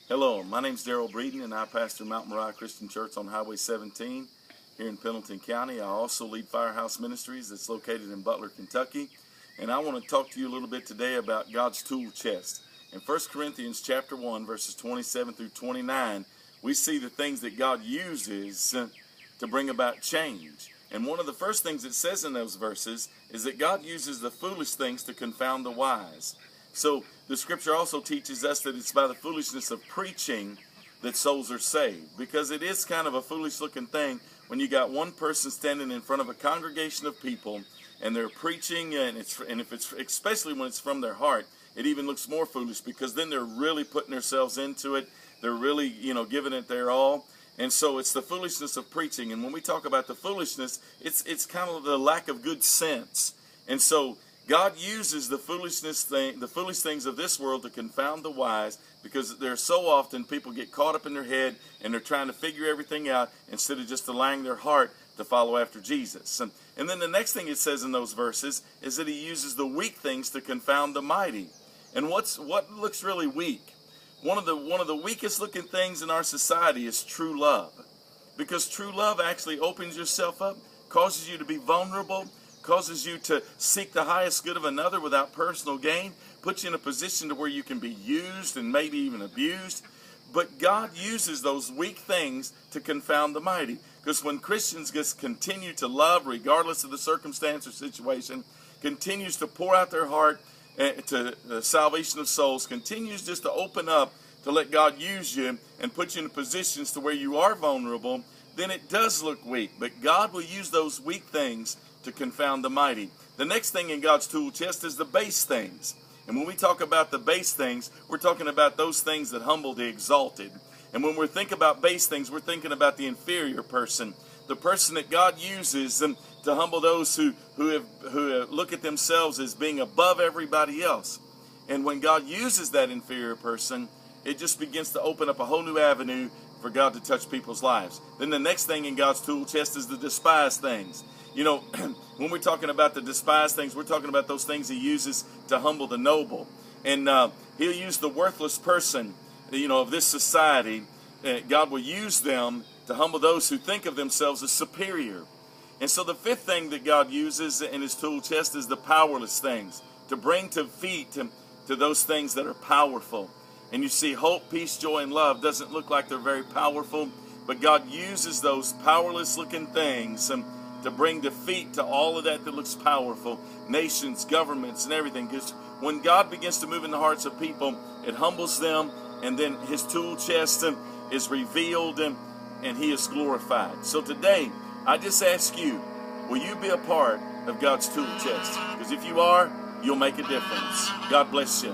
Hello, my name's DBreeden and I pastor Mount Moriah Christian Church on Highway 17 here in Pendleton County. I also lead Firehouse Ministries that's located in Butler, Kentucky. And I want to talk to you a little bit today about God's tool chest. In 1 Corinthians chapter 1, verses 27 through 29, we see the things that God uses to bring about change. And one of the first things it says in those verses is that God uses the foolish things to confound the wise. So the scripture also teaches us that it's by the foolishness of preaching that souls are saved, because it is kind of a foolish looking thing when you got one person standing in front of a congregation of people and they're preaching, and if it's especially when it's from their heart, it even looks more foolish, because then they're really putting themselves into it. They're really, giving it their all. And so it's the foolishness of preaching. And when we talk about the foolishness, it's kind of the lack of good sense. And so God uses the foolish things of this world to confound the wise, because there's so often people get caught up in their head and they're trying to figure everything out instead of just allowing their heart to follow after Jesus. And then the next thing it says in those verses is that he uses the weak things to confound the mighty. And what looks really weak? One of the weakest looking things in our society is true love, because true love actually opens yourself up, causes you to be vulnerable, causes you to seek the highest good of another without personal gain, puts you in a position to where you can be used and maybe even abused. But God uses those weak things to confound the mighty, because when Christians just continue to love regardless of the circumstance or situation, continues to pour out their heart to the salvation of souls, continues just to open up to let God use you and put you in positions to where you are vulnerable, then it does look weak. But God will use those weak things to confound the mighty. The next thing in God's tool chest is the base things. And when we talk about the base things, we're talking about those things that humble the exalted. And when we think about base things, we're thinking about the inferior person, the person that God uses to humble those who look at themselves as being above everybody else. And when God uses that inferior person, it just begins to open up a whole new avenue for God to touch people's lives. Then the next thing in God's tool chest is the despised things. When we're talking about the despised things, we're talking about those things he uses to humble the noble. And he'll use the worthless person, of this society. God will use them to humble those who think of themselves as superior. And so the fifth thing that God uses in his tool chest is the powerless things, to bring to feet to those things that are powerful. And you see, hope, peace, joy, and love doesn't look like they're very powerful, but God uses those powerless looking things to bring defeat to all of that looks powerful, nations, governments, and everything. Because when God begins to move in the hearts of people, it humbles them, and then his tool chest is revealed, and he is glorified. So today, I just ask you, will you be a part of God's tool chest? Because if you are, you'll make a difference. God bless you.